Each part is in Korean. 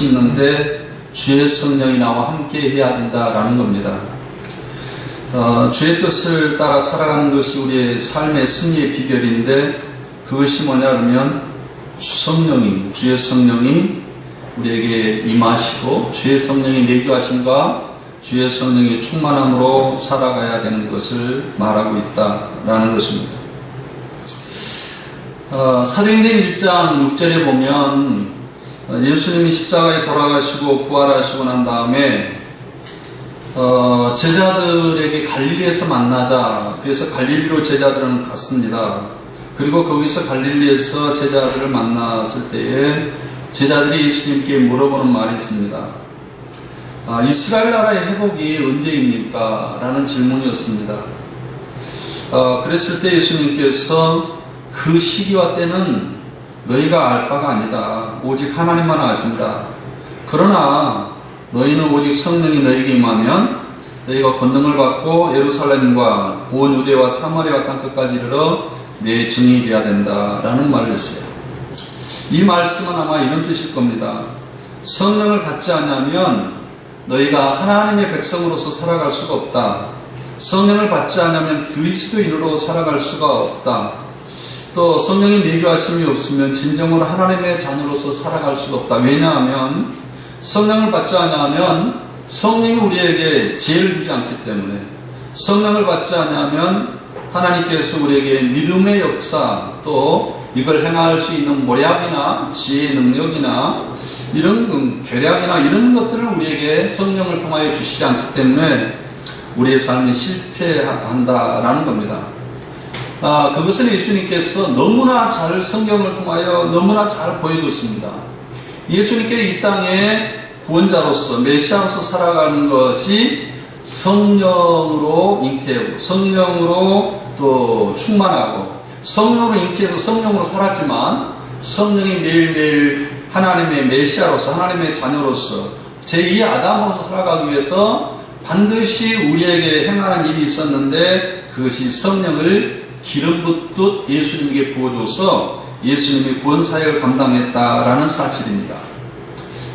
심는데 주의 성령이 나와 함께 해야 된다라는 겁니다. 주의 뜻을 따라 살아가는 것이 우리의 삶의 승리의 비결인데, 그것이 뭐냐 그러면 주의 성령이 우리에게 임하시고 주의 성령의 내주하심과 주의 성령의 충만함으로 살아가야 되는 것을 말하고 있다라는 것입니다. 사도행전 1장 6절에 보면 예수님이 십자가에 돌아가시고 부활하시고 난 다음에 제자들에게 갈릴리에서 만나자, 그래서 갈릴리로 제자들은 갔습니다. 그리고 거기서 갈릴리에서 제자들을 만났을 때에 제자들이 예수님께 물어보는 말이 있습니다. 이스라엘 나라의 회복이 언제입니까? 라는 질문이었습니다. 그랬을 때 예수님께서 그 시기와 때는 너희가 알 바가 아니다. 오직 하나님만 아신다. 그러나 너희는 오직 성령이 너희에게 임하면 너희가 권능을 받고 예루살렘과 온 유대와 사마리아 땅끝까지 이르러 내 증인이 되어야 된다라는 말을 했어요. 이 말씀은 아마 이런 뜻일 겁니다. 성령을 받지 않으면 너희가 하나님의 백성으로서 살아갈 수가 없다. 성령을 받지 않으면 그리스도인으로 살아갈 수가 없다. 또 성령의 내주하심이 없으면 진정으로 하나님의 자녀로서 살아갈 수가 없다. 왜냐하면 성령을 받지 않으면 성령이 우리에게 지혜를 주지 않기 때문에, 성령을 받지 않으면 하나님께서 우리에게 믿음의 역사, 또 이걸 행할 수 있는 모략이나 지혜의 능력이나 이런 계략이나 이런 것들을 우리에게 성령을 통하여 주시지 않기 때문에 우리의 삶이 실패한다라는 겁니다. 그것은 예수님께서 너무나 잘 성경을 통하여 너무나 잘 보여줬습니다. 예수님께 이 땅에 구원자로서 메시아로서 살아가는 것이 성령으로 잉태하고 성령으로 또 충만하고 성령으로 잉태해서 성령으로 살았지만 성령이 매일매일 하나님의 메시아로서 하나님의 자녀로서 제2의 아담으로서 살아가기 위해서 반드시 우리에게 행하는 일이 있었는데, 그것이 성령을 기름 붓듯 예수님에게 부어줘서 예수님이 구원사역을 감당했다라는 사실입니다.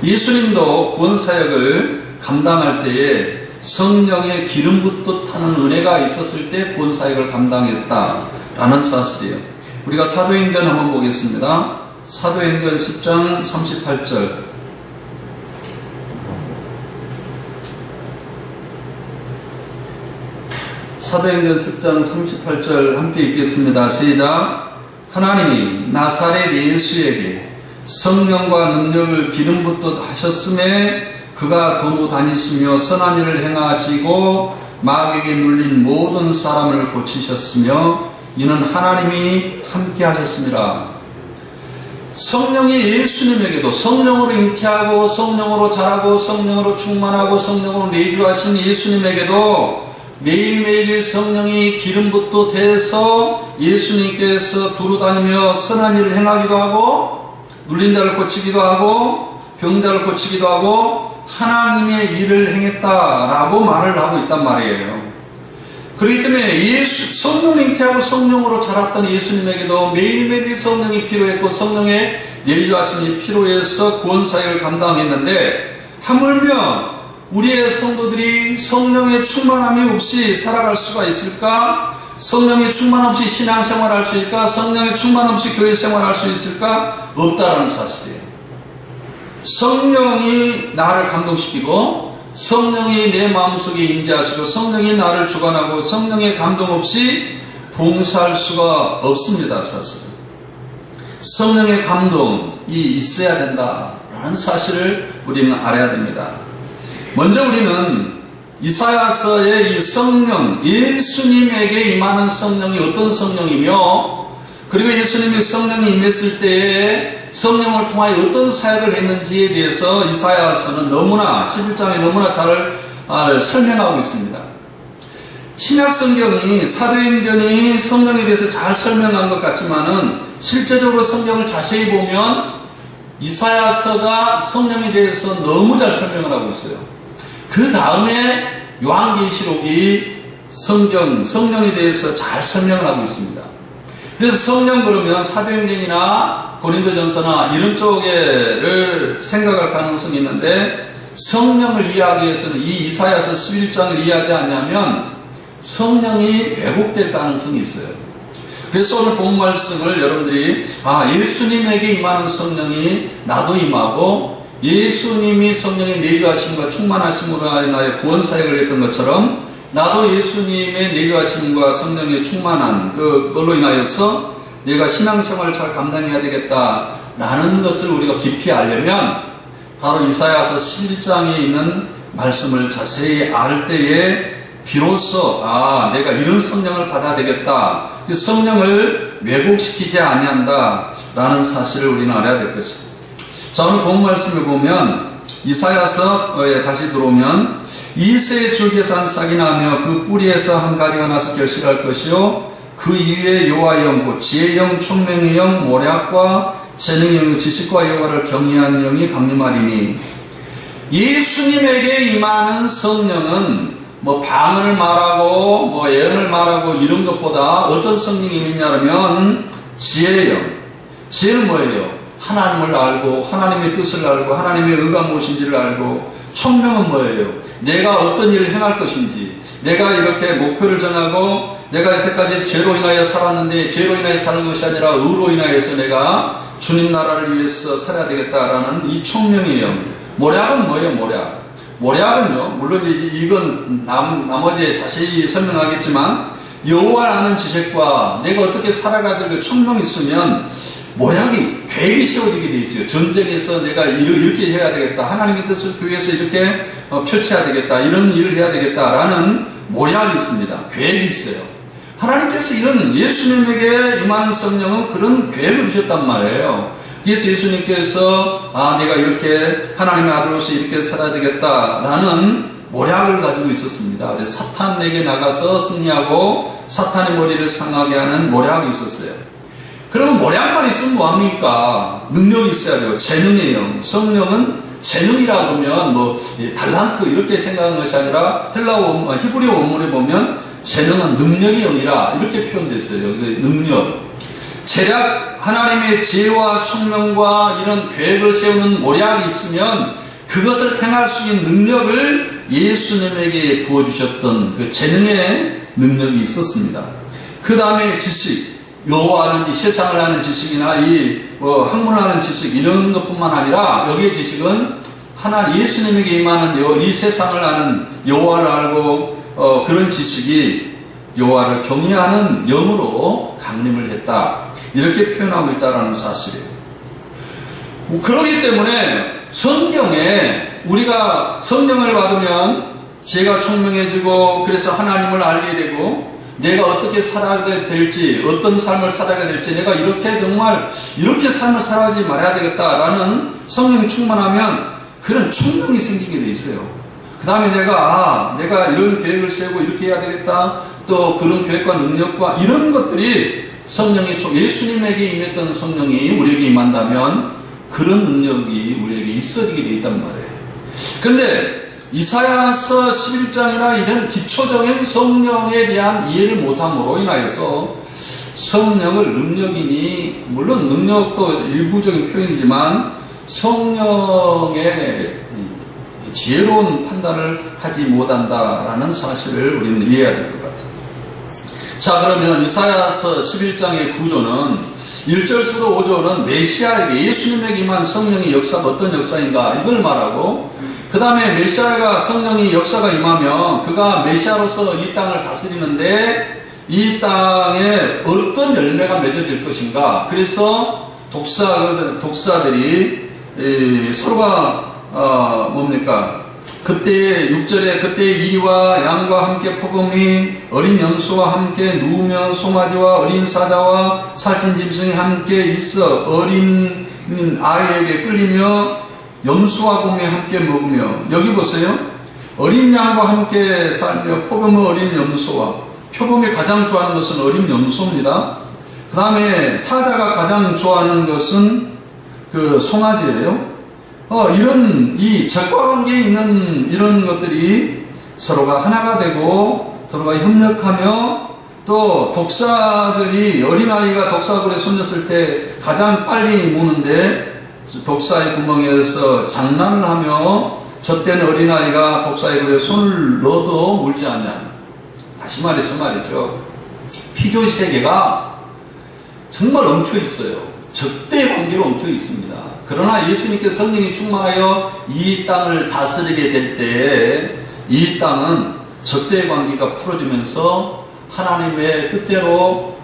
예수님도 구원사역을 감당할 때에 성령의 기름 붓듯 하는 은혜가 있었을 때 구원사역을 감당했다라는 사실이에요. 우리가 사도행전 한번 보겠습니다. 사도행전 10장 38절. 사도행전 10장 38절 함께 읽겠습니다. 시작. 하나님이 나사렛 예수에게 성령과 능력을 기름 붓듯 하셨음에 그가 도로 다니시며 선한 일을 행하시고 마귀에게 눌린 모든 사람을 고치셨으며 이는 하나님이 함께 하셨습니다. 성령이 예수님에게도 성령으로 잉태하고 성령으로 자라고 성령으로 충만하고 성령으로 내주하신 예수님에게도 매일매일 성령이 기름 붓듯 해서 예수님께서 두루다니며 선한 일을 행하기도 하고 눌린 자를 고치기도 하고 병자를 고치기도 하고 하나님의 일을 행했다라고 말을 하고 있단 말이에요. 그렇기 때문에 성령 잉태하고 성령으로 자랐던 예수님에게도 매일매일 성령이 필요했고 성령의 내주하심이 필요해서 구원사역을 감당했는데, 하물며 우리의 성도들이 성령의 충만함이 없이 살아갈 수가 있을까? 성령의 충만 없이 신앙생활할 수 있을까? 성령의 충만 없이 교회생활할 수 있을까? 없다라는 사실이에요. 성령이 나를 감동시키고 성령이 내 마음속에 임재하시고 성령이 나를 주관하고 성령의 감동 없이 봉사할 수가 없습니다. 사실 성령의 감동이 있어야 된다라는 사실을 우리는 알아야 됩니다. 먼저 우리는 이사야서의 이 성령, 예수님에게 임하는 성령이 어떤 성령이며, 그리고 예수님이 성령이 임했을 때에 성령을 통하여 어떤 사역을 했는지에 대해서 이사야서는 너무나 11장에 너무나 잘 설명하고 있습니다. 신약 성경이 사도행전이 성령에 대해서 잘 설명한 것 같지만은 실제적으로 성경을 자세히 보면 이사야서가 성령에 대해서 너무 잘 설명을 하고 있어요. 그 다음에 요한계시록이 성령에 대해서 잘 설명을 하고 있습니다. 그래서 성령 그러면 사도행전이나 고린도전서나 이런 쪽에를 생각할 가능성이 있는데, 성령을 이해하기 위해서는 이 이사야서 11장을 이해하지 않냐면 성령이 왜곡될 가능성이 있어요. 그래서 오늘 본 말씀을 여러분들이 예수님에게 임하는 성령이 나도 임하고, 예수님이 성령의 내주하심과 충만하심으로 인하여 구원사역을 했던 것처럼 나도 예수님의 내주하심과 성령의 충만한 그걸로 인하여서 내가 신앙생활을 잘 감당해야 되겠다라는 것을 우리가 깊이 알려면 바로 이사야서 11장에 있는 말씀을 자세히 알 때에 비로소 내가 이런 성령을 받아야 되겠다, 성령을 왜곡시키지 아니한다라는 사실을 우리는 알아야 될 것입니다. 자, 오늘 본 말씀을 보면 이사야서에 다시 들어오면 이새의 줄기에서 한 싹이 나며 그 뿌리에서 한 가지가 나서 결실할 것이요 그 이후에 여호와의 영 곧 지혜의 영, 총명의 영, 모략과 재능의 영, 지식과 여호와를 경외하는 영이 강림하리니. 예수님에게 임하는 성령은 방언을 말하고 예언을 말하고 이런 것보다 어떤 성령이 임했냐면 지혜의 영. 지혜는 뭐예요? 하나님을 알고 하나님의 뜻을 알고 하나님의 의가 무엇인지를 알고. 총명은 뭐예요? 내가 어떤 일을 행할 것인지, 내가 이렇게 목표를 정하고 내가 여태까지 죄로 인하여 살았는데 죄로 인하여 사는 것이 아니라 의로 인하여서 내가 주님 나라를 위해서 살아야 되겠다라는 이 총명의 영. 모략은 뭐예요? 모략은요, 물론 이건 나머지에 자세히 설명하겠지만 여호와를 아는 지식과 내가 어떻게 살아가야 될 그 총명이 있으면 모략이 계획이 세워지게 돼 있어요. 전쟁에서 내가 이렇게 해야 되겠다, 하나님의 뜻을 교회에서 이렇게 펼쳐야 되겠다, 이런 일을 해야 되겠다라는 모략이 있습니다. 계획이 있어요. 하나님께서 이런 예수님에게 임하는 성령은 그런 계획을 주셨단 말이에요. 그래서 예수님께서 내가 이렇게 하나님의 아들로서 이렇게 살아야 되겠다라는 모략을 가지고 있었습니다. 그래서 사탄에게 나가서 승리하고 사탄의 머리를 상하게 하는 모략이 있었어요. 그러면 모략만 있으면 뭐합니까? 능력이 있어야 돼요. 재능의 영. 성령은 재능이라 그러면 달란트 이렇게 생각하는 것이 아니라 히브리 원문에 보면 재능은 능력의 영이라 이렇게 표현됐어요. 그래서 능력. 재략, 하나님의 지혜와 총명과 이런 계획을 세우는 모략이 있으면 그것을 행할 수 있는 능력을 예수님에게 부어주셨던 그 재능의 능력이 있었습니다. 그 다음에 지식. 여호와는 이 세상을 아는 지식이나 학문을 아는 지식 이런 것뿐만 아니라 여기의 지식은 예수님에게 임하는 이 세상을 아는 여호와를 알고 그런 지식이 여호와를 경외하는 영으로 강림을 했다, 이렇게 표현하고 있다는 사실이에요. 그렇기 때문에 성경에 우리가 성령을 받으면 지혜가 총명해지고 그래서 하나님을 알게 되고 내가 어떻게 살아야 될지, 어떤 삶을 살아야 될지, 내가 이렇게 삶을 살아가지 말아야 되겠다라는 성령이 충만하면 그런 충동이 생기게 돼 있어요. 그 다음에 내가 이런 계획을 세우고 이렇게 해야 되겠다, 또 그런 계획과 능력과 이런 것들이 예수님에게 임했던 성령이 우리에게 임한다면 그런 능력이 우리에게 있어지게 돼 있단 말이에요. 그런데 이사야서 11장이나 이런 기초적인 성령에 대한 이해를 못함으로 인하여서 성령을 능력이니, 물론 능력도 일부적인 표현이지만 성령의 지혜로운 판단을 하지 못한다라는 사실을 우리는 이해해야 될 것 같아요. 자, 그러면 이사야서 11장의 구조는 1절부터 5절은 메시아에게, 예수님에게 임한 성령의 역사가 어떤 역사인가 이걸 말하고, 그 다음에 메시아가 성령이 역사가 임하면 그가 메시아로서 이 땅을 다스리는데 이 땅에 어떤 열매가 맺어질 것인가. 그래서 독사들이 서로가 그때 6절에 그때 이리와 양과 함께 폭음이 어린 염소와 함께 누우면 송아지와 어린 사자와 살찐 짐승이 함께 있어 어린 아이에게 끌리며 염소와 곰이 함께 먹으며, 여기 보세요. 어린 양과 함께 살며 표범의 어린 염소와, 표범이 가장 좋아하는 것은 어린 염소입니다. 그 다음에 사자가 가장 좋아하는 것은 그 송아지예요. 이런 이 적과 관계에 있는 이런 것들이 서로가 하나가 되고 서로가 협력하며 또 독사들이 어린아이가 독사굴에 손댔을 때 가장 빨리 무는데 독사의 구멍에서 장난을 하며 젖된 어린아이가 독사의 굴에 손을 넣어도 물지 않냐. 다시 말해서 말이죠. 피조의 세계가 정말 엉켜 있어요. 적대 관계로 엉켜 있습니다. 그러나 예수님께서 성령이 충만하여 이 땅을 다스리게 될 때에 이 땅은 적대 관계가 풀어지면서 하나님의 뜻대로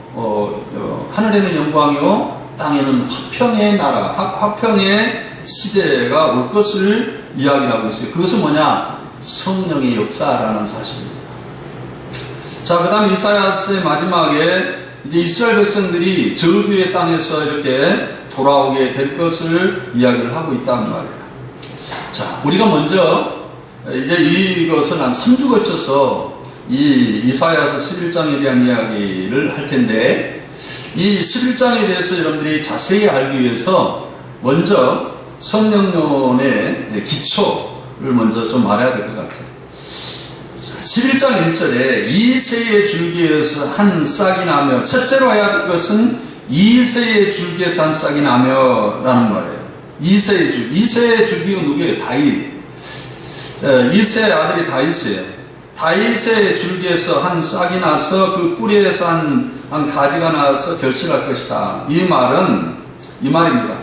하늘에는 영광이요 땅에는 화평의 나라, 화평의 시대가 올 것을 이야기하고 있어요. 그것은 뭐냐? 성령의 역사라는 사실입니다. 자, 그 다음 이사야서의 마지막에 이제 이스라엘 백성들이 저주의 땅에서 이렇게 돌아오게 될 것을 이야기를 하고 있단 말이에요. 자, 우리가 먼저 이제 이것은 한 3주 거쳐서 이 이사야서 11장에 대한 이야기를 할 텐데, 이 11장에 대해서 여러분들이 자세히 알기 위해서 먼저 성령론의 기초를 먼저 좀 알아야 될 것 같아요. 11장 1절에 이새의 줄기에서 한 싹이 나며, 첫째로 해야 할 것은 이새의 줄기에서 한 싹이 나며 라는 말이에요. 이새의 줄기가 누구예요? 다윗. 이새의 아들이 다윗이에요. 다윗의 줄기에서 한 싹이 나서 그 뿌리에서 한 가지가 나서 결실할 것이다. 이 말은 이 말입니다.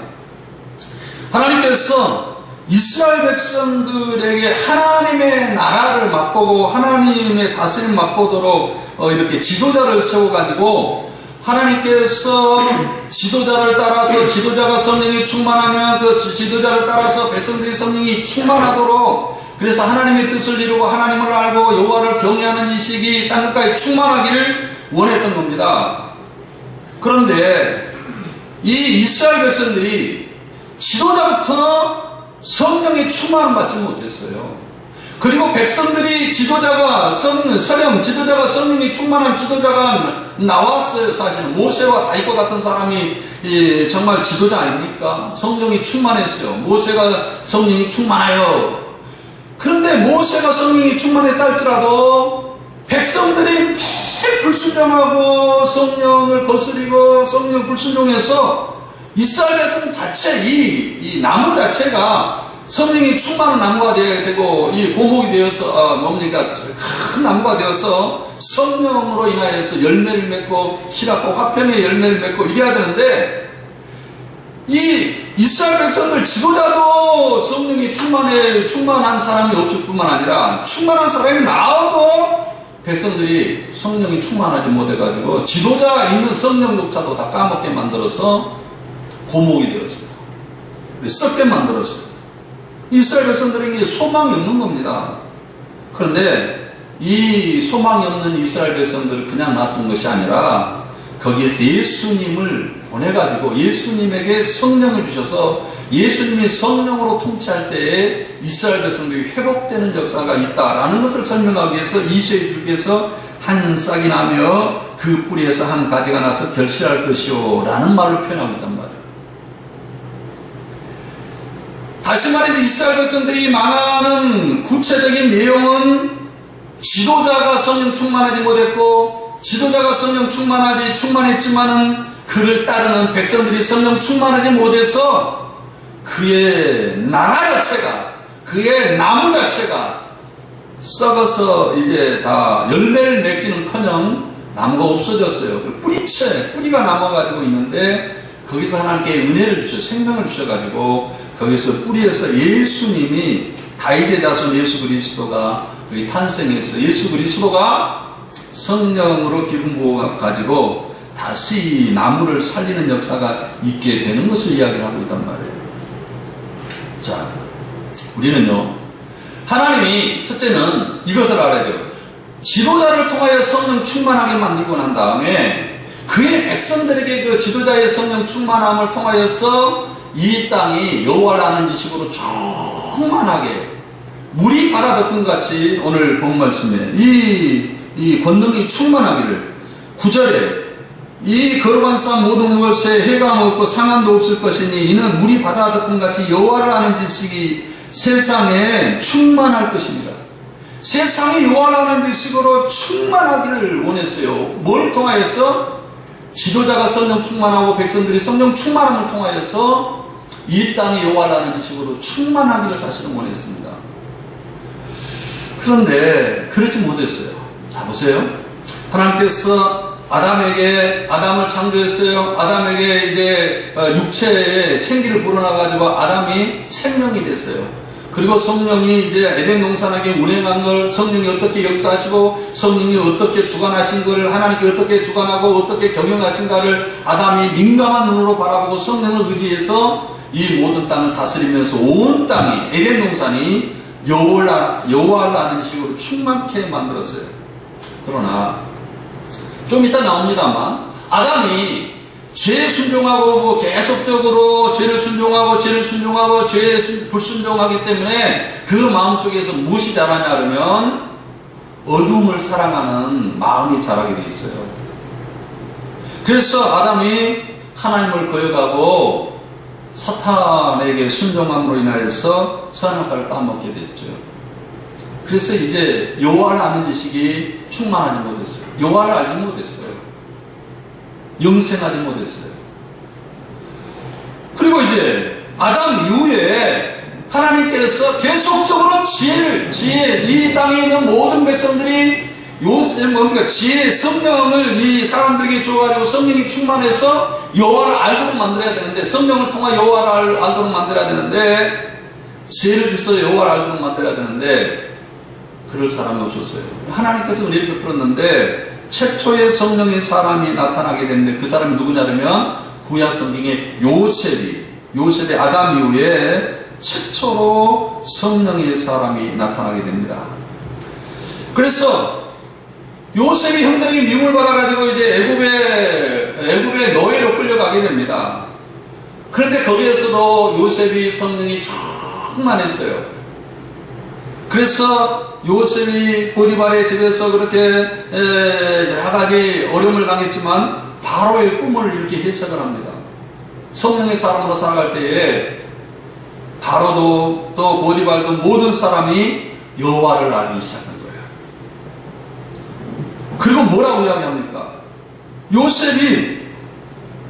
하나님께서 이스라엘 백성들에게 하나님의 나라를 맛보고 하나님의 다스림을 맛보도록 이렇게 지도자를 세워가지고, 하나님께서 지도자를 따라서 지도자가 성령이 충만하면 그 지도자를 따라서 백성들이 성령이 충만하도록, 그래서 하나님의 뜻을 이루고 하나님을 알고 여호와를 경외하는 인식이 땅끝까지 충만하기를 원했던 겁니다. 그런데 이 이스라엘 백성들이 지도자부터 성령의 충만을 받지 못했어요. 그리고 백성들이 지도자가 성령이 충만한 지도자가 나왔어요. 사실은 모세와 다윗과 같은 사람이 정말 지도자 아닙니까? 성령이 충만했어요. 모세가 성령이 충만하여. 그런데 모세가 성령이 충만했다 할지라도 백성들이 매일 불순종하고 성령을 거스리고 성령 불순종해서 이스라엘 백성 자체, 이 나무 자체가 성령이 충만한 나무가 되고, 이 고목이 되어서, 큰 나무가 되어서 성령으로 인하여서 열매를 맺고, 희락과 화평의 열매를 맺고 이래야 되는데, 이 이스라엘 백성들 지도자도 성령이 충만한 사람이 없을 뿐만 아니라, 충만한 사람이 나와도 백성들이 성령이 충만하지 못해가지고, 지도자 있는 성령조차도 다 까먹게 만들어서 고목이 되었어요. 썩게 만들었어요. 이스라엘 백성들에게 소망이 없는 겁니다. 그런데 이 소망이 없는 이스라엘 백성들을 그냥 놔둔 것이 아니라 거기에서 예수님을 보내가지고 예수님에게 성령을 주셔서 예수님이 성령으로 통치할 때에 이스라엘 백성들이 회복되는 역사가 있다라는 것을 설명하기 위해서 이새의 줄기에서 한 싹이 나며 그 뿌리에서 한 가지가 나서 결실할 것이요 라는 말로 표현하고 있단 말이에요. 다시 말해서 이스라엘 백성들이 망하는 구체적인 내용은 지도자가 성령 충만하지 못했고, 지도자가 성령 충만했지만은 그를 따르는 백성들이 성령 충만하지 못해서 그의 나라 자체가, 그의 나무 자체가 썩어서 이제 다 열매를 맺기는커녕 나무가 없어졌어요. 뿌리가 남아가지고 있는데, 거기서 하나님께 은혜를 생명을 주셔가지고 거기서 뿌리에서 예수님이, 다윗의 자손 예수 그리스도가 여기 탄생해서 예수 그리스도가 성령으로 기름 부어 가지고 다시 나무를 살리는 역사가 있게 되는 것을 이야기를 하고 있단 말이에요. 자, 우리는요, 하나님이 첫째는 이것을 알아야 돼요. 지도자를 통하여 성령 충만하게 만들고 난 다음에 그의 백성들에게 그 지도자의 성령 충만함을 통하여서 이 땅이 여호와를 아는 지식으로 충만하게, 물이 바다 덮은 같이 오늘 본 말씀에 이 권능이 충만하기를, 9절에 이 거룩한 산 모든 것에 해가 없고 상함도 없을 것이니 이는 물이 바다 덮은 같이 여호와를 아는 지식이 세상에 충만할 것입니다. 세상이 요한하는 지식으로 충만하기를 원했어요. 뭘 통하여서? 지도자가 성령 충만하고 백성들이 성령 충만함을 통하여서 이 땅이 요한하는 지식으로 충만하기를 사실은 원했습니다. 그런데 그렇지 못했어요. 자, 보세요. 하나님께서 아담을 창조했어요. 아담에게 이제 육체의 생기를 불어넣어가지고 아담이 생명이 됐어요. 그리고 성령이 이제 에덴 동산에게 운행한 걸, 성령이 어떻게 역사하시고 성령이 어떻게 주관하신 걸, 하나님께 어떻게 주관하고 어떻게 경영하신가를 아담이 민감한 눈으로 바라보고 성령을 의지해서 이 모든 땅을 다스리면서 온 땅이, 에덴 동산이 여호와라는 식으로 충만케 만들었어요. 그러나 좀 이따 나옵니다만 아담이 죄에 순종하고 계속적으로 죄를 순종하고 죄에 불순종하기 때문에 그 마음속에서 무엇이 자라냐 그러면 어둠을 사랑하는 마음이 자라게 돼 있어요. 그래서 아담이 하나님을 거역하고 사탄에게 순종함으로 인하여서 선악과를 따먹게 됐죠. 그래서 이제 여호와를 아는 지식이 충만하지 못했어요. 여호와를 알지 못했어요. 영생하지 못했어요. 그리고 이제 아담 이후에 하나님께서 계속적으로 이 땅에 있는 모든 백성들이 지혜의 성령을 이 사람들에게 주어가지고 성령이 충만해서 여호와를 알도록 만들어야 되는데, 성령을 통해 여호와를 알도록 만들어야 되는데, 지혜를 주셔서 여호와를 알도록 만들어야 되는데 그럴 사람이 없었어요. 하나님께서 은혜를 베풀었는데 최초의 성령의 사람이 나타나게 됐는데 그 사람이 누구냐면 구약 성경의 요셉이 아담 이후에 최초로 성령의 사람이 나타나게 됩니다. 그래서 요셉이 형들에게 미움을 받아가지고 이제 애굽의 노예로 끌려가게 됩니다. 그런데 거기에서도 요셉이 성령이 충만했어요. 그래서 요셉이 보디발의 집에서 그렇게 여러 가지 어려움을 당했지만 바로의 꿈을 이렇게 해석을 합니다. 성령의 사람으로 살아갈 때에 바로도 또 보디발도 모든 사람이 여호와를 알기 시작한 거예요. 그리고 뭐라고 이야기합니까? 요셉이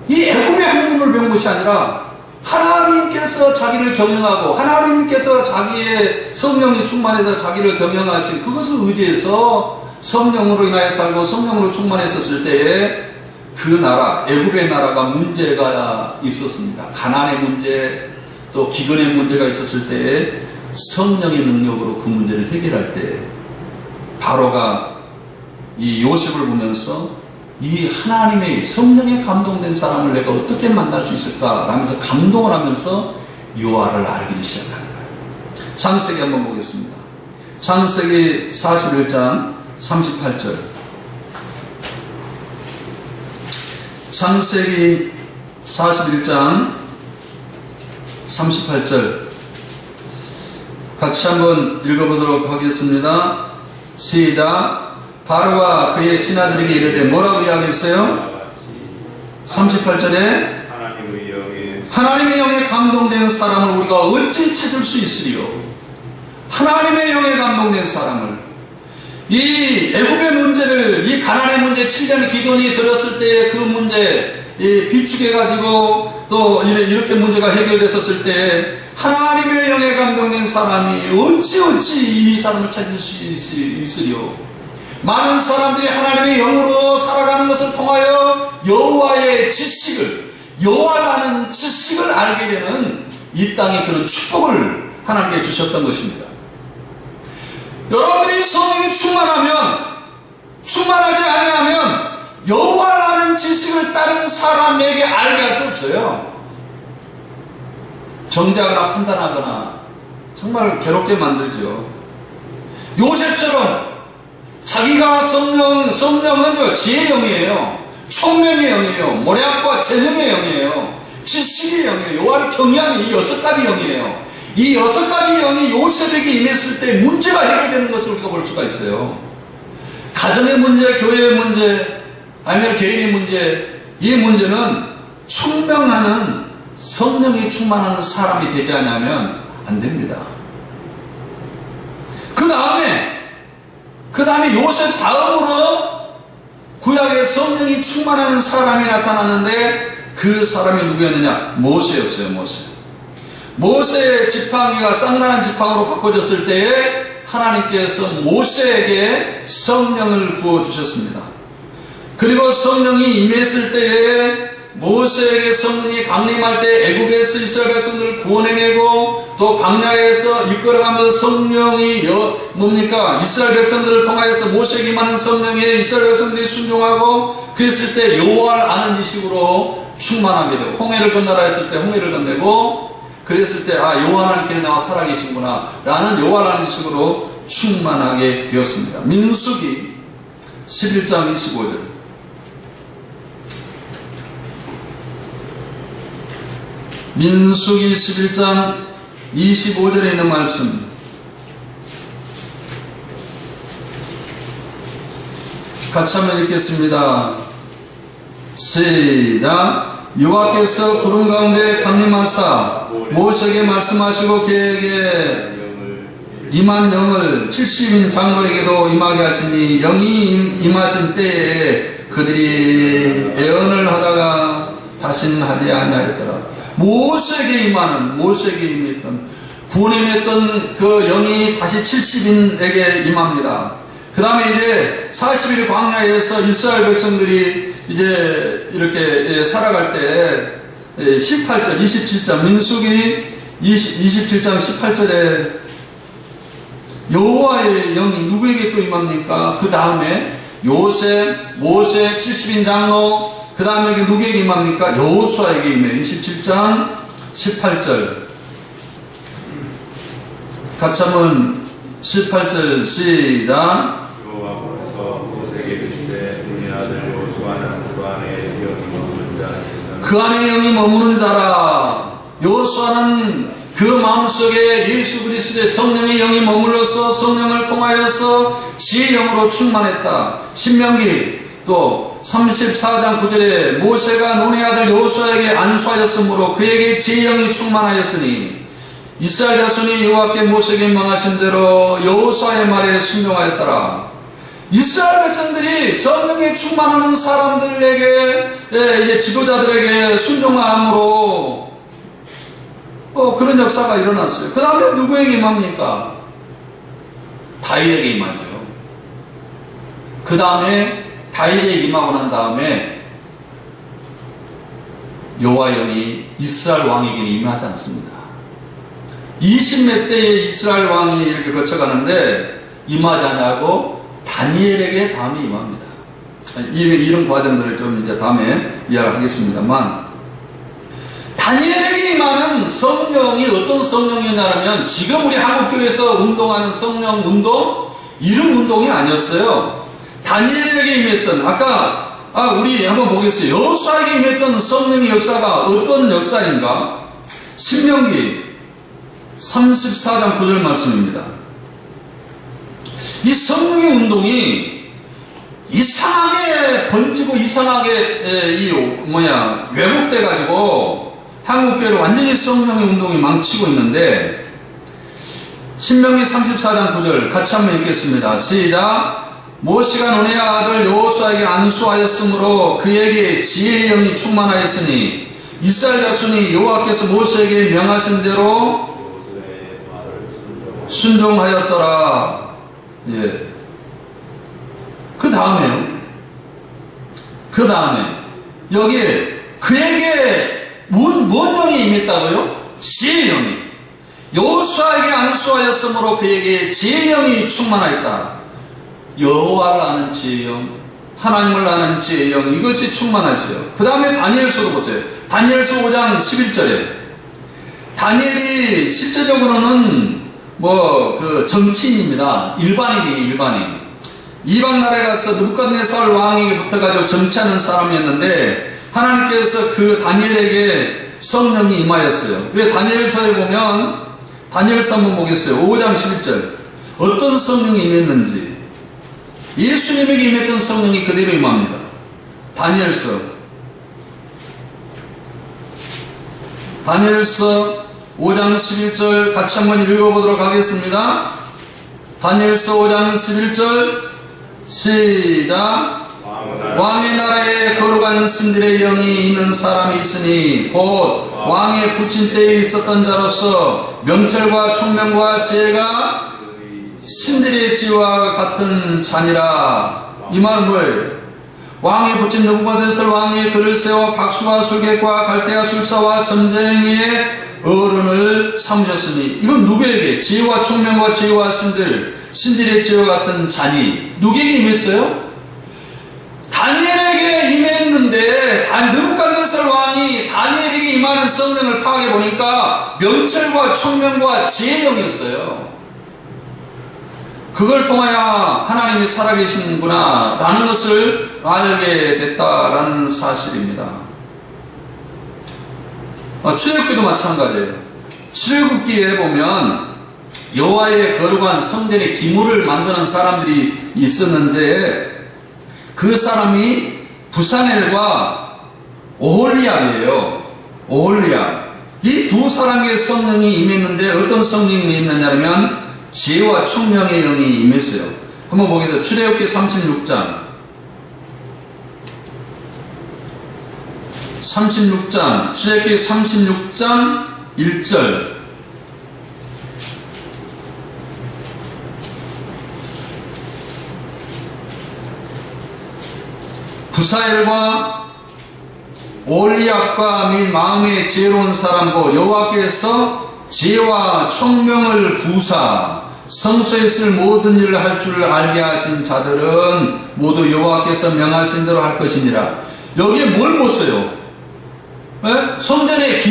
이 애굽의 학문을 배운 것이 아니라 하나님께서 자기를 경영하고 하나님께서 자기의 성령이 충만해서 자기를 경영하신 그것을 의지해서 성령으로 인하여 살고 성령으로 충만했었을 때에 그 나라, 애굽의 나라가 문제가 있었습니다. 가난의 문제, 또 기근의 문제가 있었을 때에 성령의 능력으로 그 문제를 해결할 때 바로가 이 요셉을 보면서 이 하나님의 성령에 감동된 사람을 내가 어떻게 만날 수 있을까 하면서 감동을 하면서 여호와를 알기 시작하는 거예요. 창세기 한번 보겠습니다. 창세기 41장 38절. 창세기 41장 38절 같이 한번 읽어보도록 하겠습니다. 시작. 바로가 그의 신하들에게 이르되 뭐라고 이야기했어요? 38절에 하나님의 영에 감동된 사람을 우리가 어찌 찾을 수 있으리요? 하나님의 영에 감동된 사람을, 이 애굽의 문제를, 이 가난의 문제, 7년의 기근이 들었을 때 그 문제 비축해가지고 또 이렇게 문제가 해결됐었을 때 하나님의 영에 감동된 사람이 어찌 이 사람을 찾을 수 있으리요? 많은 사람들이 하나님의 영으로 살아가는 것을 통하여 여호와의 지식을, 여호와라는 지식을 알게 되는 이 땅의 그런 축복을 하나님께 주셨던 것입니다. 여러분들이 성령이 충만하지 아니하면 여호와라는 지식을 다른 사람에게 알게 할 수 없어요. 정죄하거나 판단하거나 정말 괴롭게 만들죠. 요셉처럼 자기가 성령은 지혜의 영이에요. 총명의 영이에요. 모략과 재능의 영이에요. 지식의 영이에요. 여호와를 경외하는 이 6가지 영이에요. 이 6가지 영이 요셉에게 임했을 때 문제가 해결되는 것을 우리가 볼 수가 있어요. 가정의 문제, 교회의 문제, 아니면 개인의 문제, 이 문제는 충명하는 성령이 충만하는 사람이 되지 않으면 안 됩니다. 그 다음에 다음에 요셉 다음으로 구약의 성령이 충만하는 사람이 나타났는데 그 사람이 누구였느냐? 모세였어요. 모세의 지팡이가 쌍나는 지팡이로 바꿔졌을 때에 하나님께서 모세에게 성령을 부어주셨습니다. 그리고 성령이 임했을 때에 모세에게 성령이 강림할 때 애굽에서 이스라엘 백성들을 구원해내고 또 광야에서 이끌어가면서 성령이 이스라엘 백성들을 통하여서 모세에게 임하는 성령에 이스라엘 백성들이 순종하고 그랬을 때 여호와를 아는 지식으로 충만하게 되고 홍해를 건너라 했을 때 홍해를 건네고 그랬을 때 여호와 하나님께 나와 살아계신구나 라는 여호와를 아는 지식으로 충만하게 되었습니다. 민수기 11장 25절 민수기 11장 25절에 있는 말씀 같이 한번 읽겠습니다. 시작. 여호와께서 구름 가운데 강림하사 모세에게 말씀하시고 그에게 임한 영을 70인 장로에게도 임하게 하시니 영이 임하신 때에 그들이 애언을 하다가 다시는 하지 아니하였더라. 모세에게 임했던 구원에 임했던 그 영이 다시 70인에게 임합니다. 그 다음에 이제 40일 광야에서 이스라엘 백성들이 이제 이렇게 살아갈 때 18절 27절 민수기 27장 18절에 여호와의 영이 누구에게 또 임합니까? 그 다음에 요셉, 모세, 70인 장로 그 다음에 누구에게 임합니까? 여호수아에게 임해요. 27장 18절 같이 한번 18절 시작. 여호와께서 모세에게 이르시되 너희 아들 여호수아는 그 안에 영이 머무는 자라. 여호수아는 그 마음속에 예수 그리스도의 성령의 영이 머물러서 성령을 통하여서 지혜의 영으로 충만했다. 신명기 또 34장 9절에 모세가 눈의 아들 여호수아에게 안수하였으므로 그에게 지혜의 영이 충만하였으니 이스라엘 자손이 여호와께 모세에게 명하신 대로 여호수아의 말에 순종하였더라. 이스라엘 백성들이 성령에 충만하는 사람들에게 이제 지도자들에게 순종함으로 그런 역사가 일어났어요. 그 다음에 누구에게 임합니까? 다윗에게 임하죠. 그 다음에 다윗에게 임하고 난 다음에 여호와 영이 이스라엘 왕에게 임하지 않습니다. 20몇 대의 이스라엘 왕이 이렇게 거쳐가는데 임하지 않냐고 다니엘에게 다음에 임합니다. 이런 과정들을 좀 이제 다음에 이야기하겠습니다만 다니엘에게 임하는 성령이 어떤 성령이냐면 지금 우리 한국교회에서 운동하는 성령 운동 이런 운동이 아니었어요. 다니엘에게 임했던 아까 우리 한번 보겠어요. 여호수아에게 임했던 성령의 역사가 어떤 역사인가? 신명기 34장 9절 말씀입니다. 이 성령의 운동이 이상하게 번지고 이상하게 왜곡돼 가지고 한국교회를 완전히 성령의 운동이 망치고 있는데 신명기 34장 9절 같이 한번 읽겠습니다. 시작. 모세가 눈의 아들 여호수아에게 안수하였으므로 그에게 지혜의 영이 충만하였으니 이스라엘 자손이 여호와께서 모세에게 명하신 대로 순종하였더라. 예. 그 다음에 여기에 그에게 뭔 영이 임했다고요? 지혜의 영이. 여호수아에게 안수하였으므로 그에게 지혜의 영이 충만하였다. 여호와를 아는 지혜의 영, 하나님을 아는 지혜의 영, 이것이 충만하였어요. 그 다음에 다니엘서도 보세요. 다니엘서 5장 11절에 다니엘이 실제적으로는 정치인입니다. 일반인. 이방 나라에 가서 느부갓네살 왕에게 붙어가지고 정치하는 사람이었는데 하나님께서 그 다니엘에게 성령이 임하였어요. 왜 다니엘서에 보면 다니엘서 한번 보겠어요. 5장 11절 어떤 성령이 임했는지 예수님에게 임했던 성령이 그대로 임합니다. 다니엘서 5장 11절 같이 한번 읽어보도록 하겠습니다. 다니엘서 5장 11절 시작. 왕의 나라에 거룩한 신들의 영이 있는 사람이 있으니 곧 왕의 부친 때에 있었던 자로서 명철과 총명과 지혜가 신들의 지혜와 같은 자니라. 이 말은 뭐예요? 왕의 부친 느부갓네살 왕이 그를 세워 박수와 술객과 갈대아 술사와 점쟁이의 어른을 삼으셨으니, 이건 누구에게? 지혜와 총명과 지혜와 신들의 지혜와 같은 자니. 누구에게 임했어요? 다니엘에게 임했는데, 느부갓네살 왕이 다니엘에게 임하는 성령을 파악해 보니까 명철과 총명과 지혜의 영이었어요. 그걸 통하여 하나님이 살아계시는구나 라는 것을 알게 됐다라는 사실입니다. 출애굽기도 마찬가지예요. 출애굽기에 보면 여호와의 거룩한 성전의 기물을 만드는 사람들이 있었는데, 그 사람이 부사넬과 오홀리압이에요. 오홀리압. 이 두 사람의 성령이 임했는데, 어떤 성령이 임했느냐면 지혜와 총명의 영이 임했어요. 한번 보겠습니다. 출애굽기 36장. 출애굽기 36장 1절. 부사엘과 오홀리압과 및 마음에 지혜로운 사람고 여호와께서 지혜와 총명을 부사 성소에 있을 모든 일을 할 줄 알게 하신 자들은 모두 여호와께서 명하신 대로 할 것이니라. 여기에 뭘 못 써요? 성전에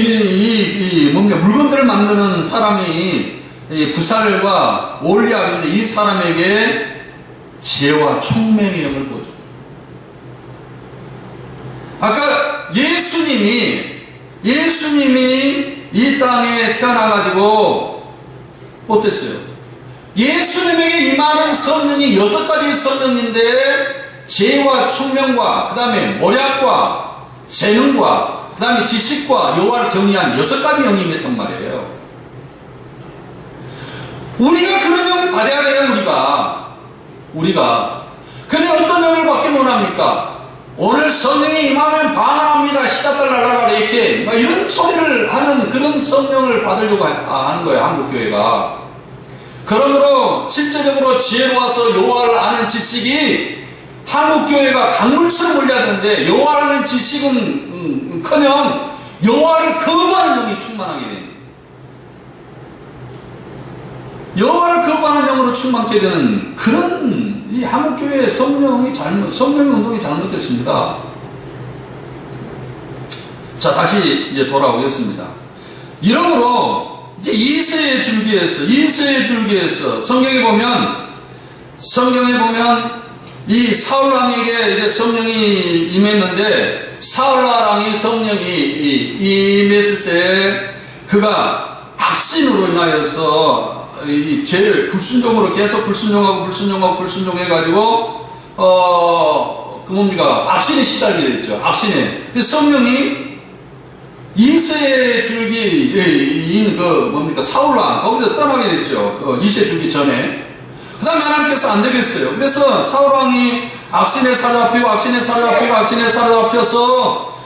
물건들을 만드는 사람이 부사엘과 오홀리압인데, 이 사람에게 지혜와 총명의 영을 보죠. 아까 예수님이 이 땅에 태어나가지고 어땠어요? 예수님에게 임하는 성령이 6가지 성령인데, 지혜와 총명과 그 다음에 모략과 재능과 그 다음에 지식과 여호와를 경외한 6가지 영이 임했단 말이에요. 우리가 그런 영을 받아야 돼요. 우리가 근데 어떤 영을 받기 원합니까? 오늘 성령이 임하면 방언합니다. 시다달라라라 이렇게 이런 소리를 하는 그런 성령을 받으려고 하는 거예요. 한국교회가. 그러므로 실제적으로 지혜로워서 여호와를 아는 지식이 한국교회가 강물처럼 올려야 되는데, 여호와라는 지식은 커녕 여호와를 거부하는 영이 충만하게 됩니다. 여호와를 거부하는 영으로 충만케 되는 그런 이 한국교회의 성령의 운동이 잘못됐습니다. 자, 다시 이제 돌아오겠습니다. 이러므로 이제 이새의 줄기에서 성경에 보면 이 사울 왕에게 이제 성령이 임했는데, 사울 왕이 성령이 임했을 때 그가 악신으로 인하여서 이 죄를 불순종으로 계속 불순종해가지고 악신에 시달리게 됐죠. 악신에. 성령이 이새의 줄기인 사울왕 거기서 떠나게 됐죠. 이새의 줄기 전에. 그 다음에 하나님께서 안 되겠어요. 그래서 사울왕이 악신에 사로잡혀서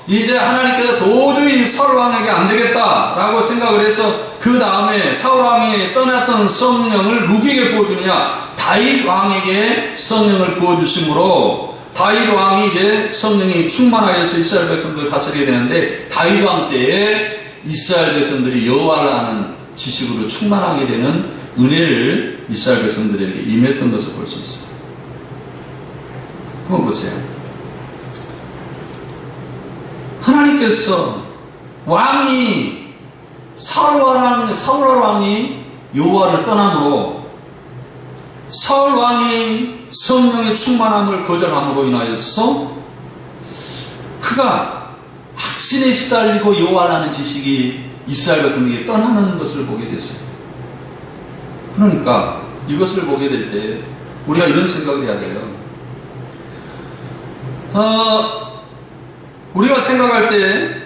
이제 하나님께서 도저히 사울왕에게 안 되겠다라고 생각을 해서, 그 다음에 사울왕이 떠났던 성령을 누구에게 부어주느냐? 다윗 왕에게 성령을 부어주심으로 다윗 왕이 이제 성령이 충만하여서 이스라엘 백성들을 다스리게 되는데, 다윗 왕 때에 이스라엘 백성들이 여호와를 아는 지식으로 충만하게 되는 은혜를 이스라엘 백성들에게 임했던 것을 볼 수 있습니다. 한번 보세요. 하나님께서 사울 왕이 여호와를 떠남으로, 사울 왕이 성령의 충만함을 거절함으로 인하여서 그가 악신에 시달리고 여호와라는 지식이 이스라엘 백성에게 떠나는 것을 보게 됐어요. 그러니까 이것을 보게 될 때 우리가 이런 생각을 해야 돼요. 우리가 생각할 때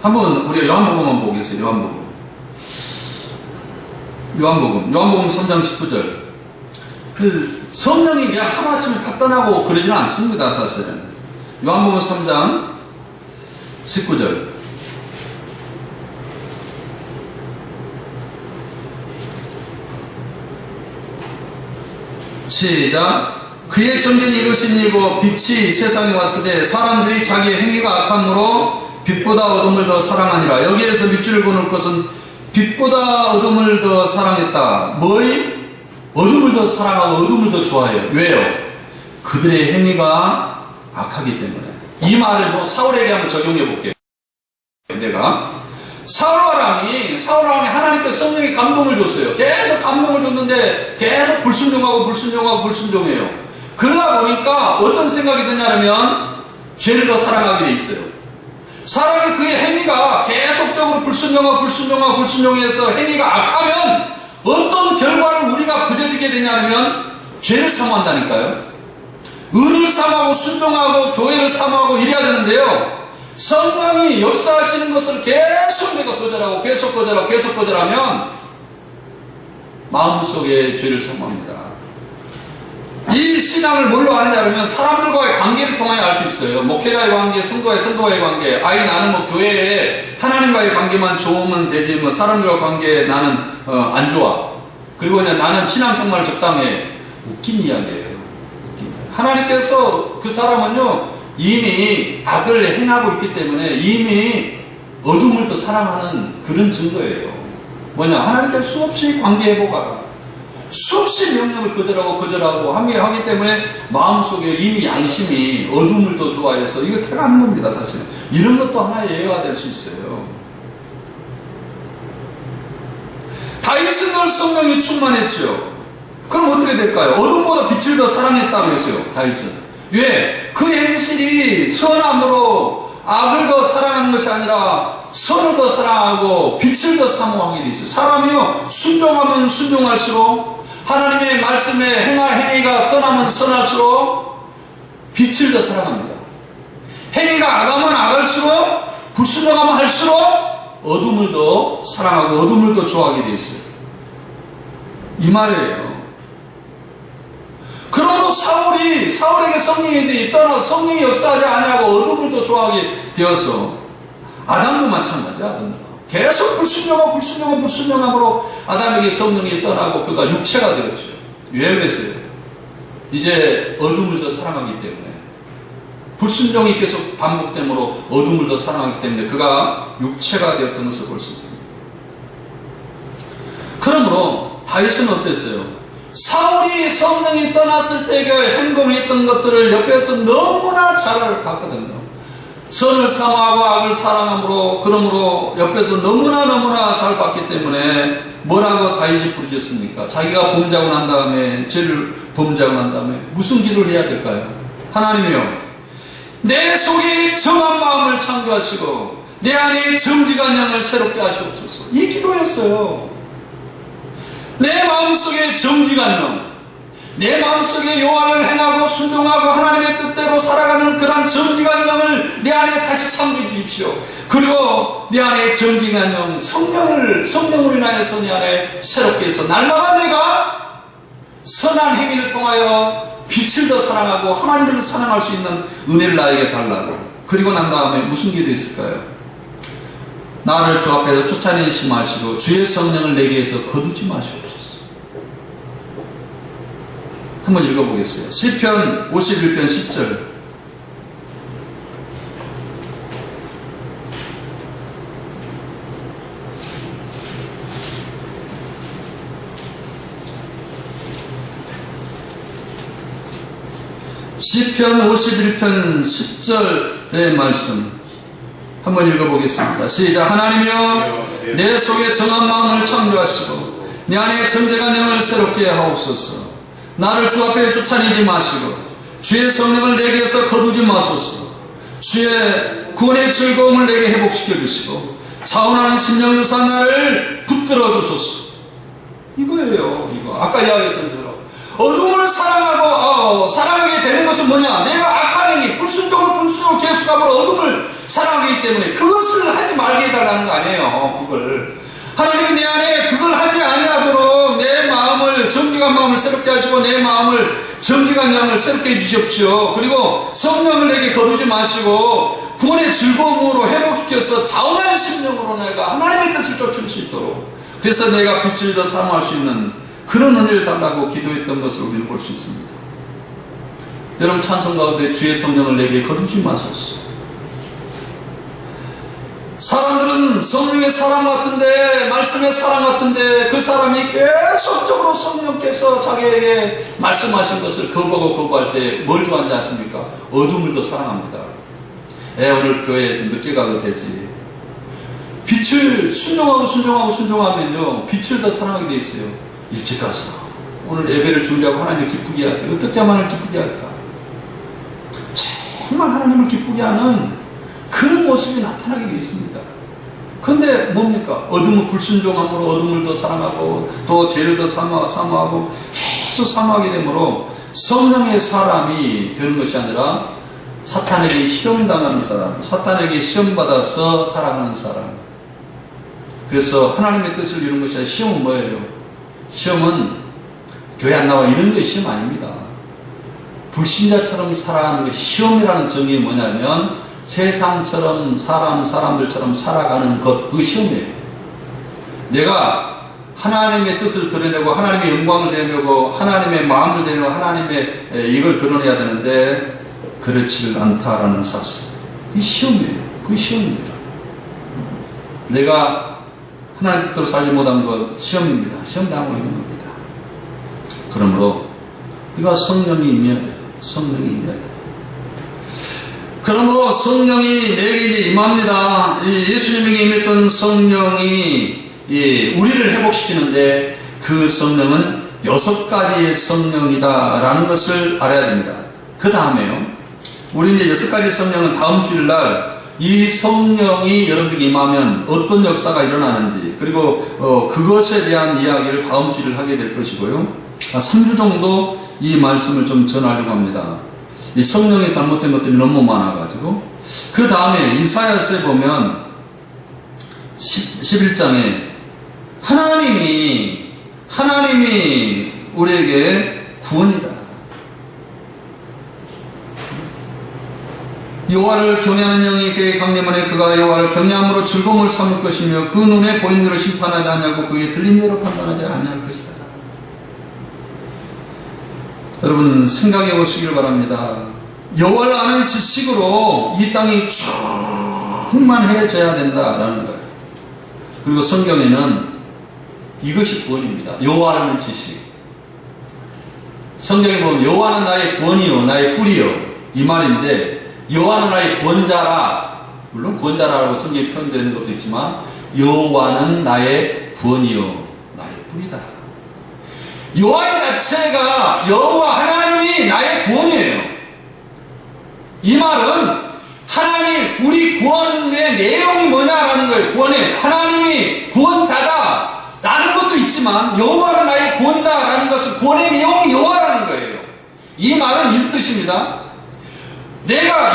한번 우리가 요한복음 보겠어요. 요한복음 3장 19절. 성령이 그냥 하루아침에 갖다 나고 그러지는 않습니다, 사실은. 요한복음 3장 19절. 시작. 그의 정견이 이것이니고 빛이 세상에 왔을 때 사람들이 자기의 행위가 악함으로 빛보다 어둠을 더 사랑하니라. 여기에서 밑줄을 그을 것은 빛보다 어둠을 더 사랑했다. 뭐이? 어둠을 더 사랑하고 어둠을 더 좋아해요. 왜요? 그들의 행위가 악하기 때문에. 이 말을 뭐 사울에게 한번 적용해 볼게요. 내가 사울왕이 하나님께 성령의 감동을 줬어요. 계속 감동을 줬는데 계속 불순종해요. 그러다 보니까 어떤 생각이 드냐면 죄를 더 사랑하게 돼 있어요. 사람이 그의 행위가 계속적으로 불순종해서 행위가 악하면 어떤 결과를 우리가 빚어지게 되냐면 죄를 사모한다니까요. 의를 사모하고 순종하고 교회를 사모하고 이래야 되는데요. 성령이 역사하시는 것을 계속 내가 거절하면 마음속에 죄를 사모합니다. 이 신앙을 뭘로 아느냐 그러면 사람들과의 관계를 통하여 알 수 있어요. 목회자의 관계, 성도와의 관계. 나는 뭐 교회에 하나님과의 관계만 좋으면 되지 뭐 사람들과 관계 나는 안 좋아. 그리고 그냥 나는 신앙생활 적당해. 웃긴 이야기예요. 하나님께서 그 사람은요 이미 악을 행하고 있기 때문에 이미 어둠을 더 사랑하는 그런 증거예요. 뭐냐? 하나님께서 수없이 관계회복하다. 수없이 명령을 거절하고 하기 때문에 마음속에 이미 양심이 어둠을 더 좋아해서 이거 태가하는 겁니다, 사실. 이런 것도 하나의 예가 될 수 있어요. 다윗은 늘 성령이 충만했죠. 그럼 어떻게 될까요? 어둠보다 빛을 더 사랑했다고 했어요, 다윗은. 왜? 그 행실이 선함으로 악을 더 사랑하는 것이 아니라 선을 더 사랑하고 빛을 더 사모하게 돼 있어요. 사람이요, 순종하면 순종할수록 하나님의 말씀에 행위가 선하면 선할수록 빛을 더 사랑합니다. 행위가 악하면 악할수록 불순종하면 할수록 어둠을 더 사랑하고 어둠을 더 좋아하게 돼 있어요. 이 말이에요. 그러므로 사울에게 성령이 떠나서 성령이 역사하지 아니하고 어둠을 더 좋아하게 되어서 아담도 마찬가지야. 아담도 계속 불순종함으로 아담에게 성령이 떠나고 그가 육체가 되었죠. 왜 그랬어요? 이제 어둠을 더 사랑하기 때문에 불순종이 계속 반복됨으로 어둠을 더 사랑하기 때문에 그가 육체가 되었던 것을 볼 수 있습니다. 그러므로 다윗은 어땠어요? 사울이 성령이 떠났을 때 그 행동했던 것들을 옆에서 너무나 잘 봤거든요. 선을 사모하고 악을 사랑함으로 그러므로 옆에서 너무나 잘 봤기 때문에 뭐라고 다윗이 부르짖습니까? 자기가 범죄하고 난 다음에 죄를 범죄하고 난 다음에 무슨 기도를 해야 될까요? 하나님이여, 내 속에 정한 마음을 창조하시고 내 안에 정직한 영을 새롭게 하시옵소서. 이 기도였어요. 내 마음속에 정직한 영, 내 마음속에 여호와를 행하고 순종하고 하나님의 뜻대로 살아가는 그러한 정직한 영을 내 안에 다시 창조해 주십시오. 그리고 내 안에 정직한 영, 성령으로 인하여서 내 안에 새롭게 해서 날마다 내가 선한 행위를 통하여 빛을 더 사랑하고 하나님을 사랑할 수 있는 은혜를 나에게 달라고. 그리고 난 다음에 무슨 기도 있을까요? 나를 주 앞에서 쫓아내지 마시고 주의 성령을 내게에서 거두지 마시옵소서. 한번 읽어보겠어요. 시편 51편 10절. 시편 51편 10절의 말씀 한번 읽어보겠습니다. 시작. 하나님이여, 내 속에 정한 마음을 창조하시고 내 안에 정직한 영을 새롭게 하옵소서. 나를 주 앞에 쫓아내지 마시고 주의 성령을 내게서 거두지 마소서. 주의 구원의 즐거움을 내게 회복시켜 주시고 차원하는 심령을 유사 나를 붙들어 주소서. 이거예요. 이거 아까 이야기했던 대로 어둠을 사랑하게 되는 것은 뭐냐? 내가 악한 행위, 불순종을 계속함으로 어둠을 사랑하기 때문에 그것을 하지 말게 해달라는 거 아니에요. 그걸 하나님이 내 안에 그걸 하지 아니하도록 내 마음을 정직하게 정직한 마음을 새롭게 하시고 내 마음을 정직한 영을 새롭게 해주십시오. 그리고 성령을 내게 거두지 마시고 구원의 즐거움으로 회복시켜서 자원한 심령으로 내가 하나님의 뜻을 쫓을 수 있도록, 그래서 내가 빛을 더 사모할 수 있는 그런 은혜를 달라고 기도했던 것을 우리는 볼 수 있습니다. 여러분, 찬송 가운데 주의 성령을 내게 거두지 마소서. 사람들은 성령의 사람 같은데, 말씀의 사람 같은데, 그 사람이 계속적으로 성령께서 자기에게 말씀하신 것을 거부하고 거부할 때 뭘 좋아하는지 아십니까? 어둠을 더 사랑합니다. 오늘 교회에 좀 늦게 가도 되지. 빛을 순종하면요, 빛을 더 사랑하게 돼 있어요. 일찍 가서 오늘 예배를 준비하고 하나님을 기쁘게 할까? 어떻게 하면 하나님을 기쁘게 할까? 정말 하나님을 기쁘게 하는 그런 모습이 나타나게 되어 있습니다. 그런데 뭡니까? 어둠을 불순종함으로 어둠을 더 사랑하고 또 죄를 더 사모하고 계속 사모하게 되므로 성령의 사람이 되는 것이 아니라 사탄에게 시험당하는 사람, 사탄에게 시험받아서 살아가는 사람. 그래서 하나님의 뜻을 이루는 것이 아니라 시험은 뭐예요? 시험은 교회 안 나와 이런 게 시험 아닙니다. 불신자처럼 살아가는 것이 시험이라는 정의가 뭐냐면 세상처럼 사람들처럼 살아가는 것, 그 시험이에요. 내가 하나님의 뜻을 드러내고 하나님의 영광을 드러내고 하나님의 마음을 드러내고 하나님의 이걸 드러내야 되는데 그렇지를 않다라는 사실. 그 시험이에요. 그 시험입니다. 내가 하나님의 뜻대로 살지 못한 것 시험입니다. 시험당하고 있는 겁니다. 그러므로 우리가 성령이 임해야 돼요. 성령이 임해야 돼요. 그러므로 성령이 내게 이제 임합니다. 예수님에게 임했던 성령이 우리를 회복시키는데 그 성령은 6가지의 성령이다라는 것을 알아야 됩니다. 그 다음에요. 우리 이제 6가지 성령은 다음 주일날 이 성령이 여러분에게 임하면 어떤 역사가 일어나는지, 그리고 그것에 대한 이야기를 다음 주일 하게 될 것이고요. 3주 정도 이 말씀을 좀 전하려고 합니다. 이 성령이 잘못된 것들이 너무 많아가지고. 그 다음에 이사야서에 보면 11장에 하나님이 우리에게 구원이다. 여호와를 경외하는 영이 그의 강림하에 그가 여호와를 경외함으로 즐거움을 삼을 것이며 그 눈에 보이는 대로 심판하지 아니하고 그의 들린 대로 판단하지 아니할 것이다. 여러분 생각해 보시길 바랍니다. 여호와를 아는 지식으로 이 땅이 충만해져야 된다라는 거예요. 그리고 성경에는 이것이 구원입니다. 여호와를 아는 지식. 성경에 보면 여호와는 나의 구원이요 나의 뿔이요 이 말인데, 여호와는 나의 구원자라, 물론 구원자라고 성경에 표현되는 것도 있지만 여호와는 나의 구원이요 나의 뿔이다. 여호와의 자체가 여호와 하나님이 나의 구원이에요. 이 말은 하나님 우리 구원의 내용이 뭐냐라는 거예요. 구원의 하나님이 구원자다 라는 것도 있지만 여호와는 나의 구원이다 라는 것은 구원의 내용이 여호와라는 거예요. 이 말은 이 뜻입니다. 내가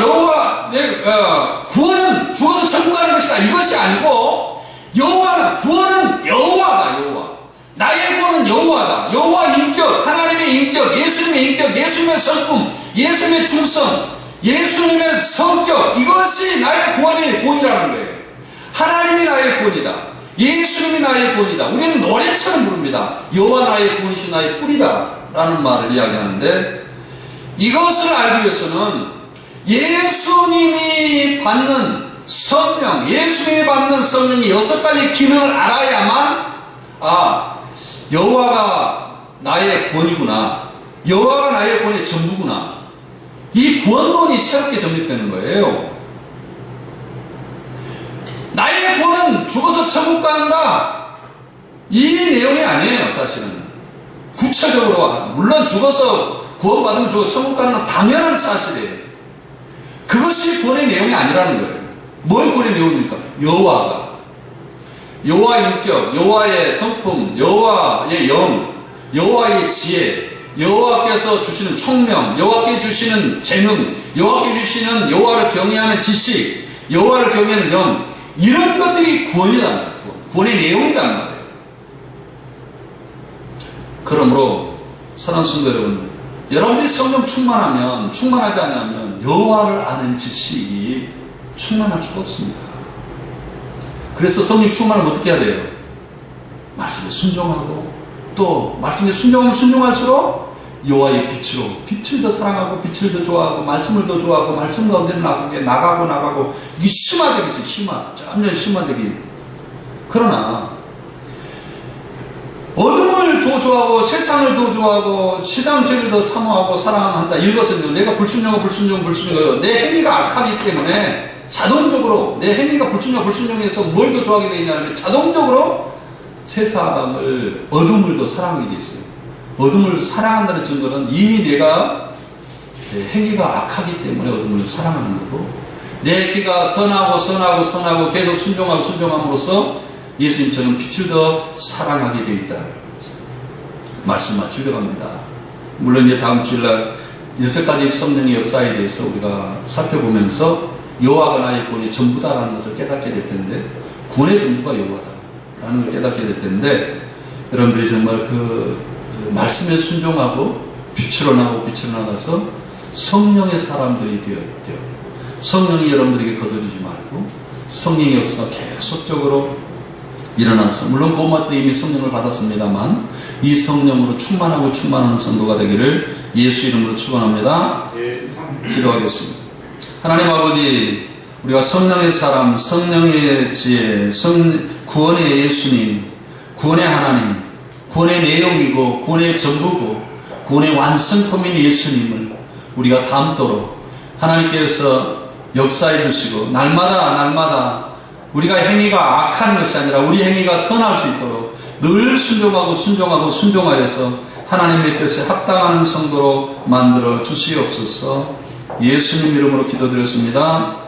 구원은 죽어서 천국 가는 것이다 이것이 아니고, 구원은 여호와다. 여호와 나의 구원은 여호와다. 여호와 인격, 하나님의 인격, 예수님의 인격, 예수님의 성품, 예수님의 충성, 예수님의 성격, 이것이 나의 구원이라는 거예요. 하나님이 나의 구원이다. 예수님이 나의 구원이다. 우리는 노래처럼 부릅니다. 여호와 나의 구원이시 나의 뿔이다 라는 말을 이야기하는데, 이것을 알기 위해서는 예수님이 받는 성령, 예수님이 받는 성령이 6가지 기능을 알아야만, 여호와가 나의 구원이구나, 여호와가 나의 구원의 전부구나, 이 구원론이 새롭게 정립되는 거예요. 나의 구원은 죽어서 천국 간다, 이 내용이 아니에요. 사실은 구체적으로 물론 죽어서 구원받으면 죽어 천국 가는 건 당연한 사실이에요. 그것이 구원의 내용이 아니라는 거예요. 뭘 구원의 내용입니까? 여호와의 인격, 여호와의 성품, 여호와의 영, 여호와의 지혜, 여호와께서 주시는 총명, 여호와께 주시는 재능, 여호와께 주시는 여호와를 경외하는 지식, 여호와를 경외하는 영, 이런 것들이 구원이란 말이에요. 구원의 내용이란 말이에요. 그러므로 사랑하는 성도 여러분, 여러분들이 성령 충만하지 않으면 여호와를 아는 지식이 충만할 수가 없습니다. 그래서 성령 충만을 어떻게 해야 돼요? 말씀에 순종하고, 또 말씀에 순종하면 순종할수록 여호와의 빛을 더 사랑하고, 빛을 더 좋아하고, 말씀을 더 좋아하고, 말씀 가운데 나가고 이게 심화되기 있어요. 점점 심화되기. 그러나 어둠을 더 좋아하고, 세상을 더 좋아하고, 세상죄를 더 사모하고 사랑한다. 이것은 내가 불순종이고 내 행위가 악하기 때문에 자동적으로 내 행위가 불순종해서 뭘 더 좋아하게 되냐면 자동적으로 세상을, 어둠을 더 사랑하게 돼 있어요. 어둠을 사랑한다는 증거는 이미 내가 행위가 악하기 때문에 어둠을 사랑하는 거고, 내 행위가 선하고 계속 순종함으로써 예수님처럼 빛을 더 사랑하게 되어 있다. 말씀만 즐겨갑니다. 물론 이제 다음 주일날 6가지 성령의 역사에 대해서 우리가 살펴보면서 여호와가 나의 구원의 전부다라는 것을 깨닫게 될 텐데, 구원의 전부가 여호와다라는 걸 깨닫게 될 텐데, 여러분들이 정말 그 말씀에 순종하고 빛으로 나가서 성령의 사람들이 되어 성령이 여러분들에게 거두지 말고 성령의 역사가 계속적으로 일어나서, 물론 고마도 이미 성령을 받았습니다만 이 성령으로 충만하는 성도가 되기를 예수 이름으로 축원합니다. 기도하겠습니다. 하나님 아버지, 우리가 성령의 사람, 성령의 지혜, 구원의 예수님, 구원의 하나님, 구원의 내용이고 구원의 전부고 구원의 완성품인 예수님을 우리가 닮도록 하나님께서 역사해 주시고, 날마다 우리가 행위가 악한 것이 아니라 우리 행위가 선할 수 있도록 늘 순종하여서 하나님의 뜻에 합당하는 성도로 만들어 주시옵소서. 예수님 이름으로 기도드렸습니다.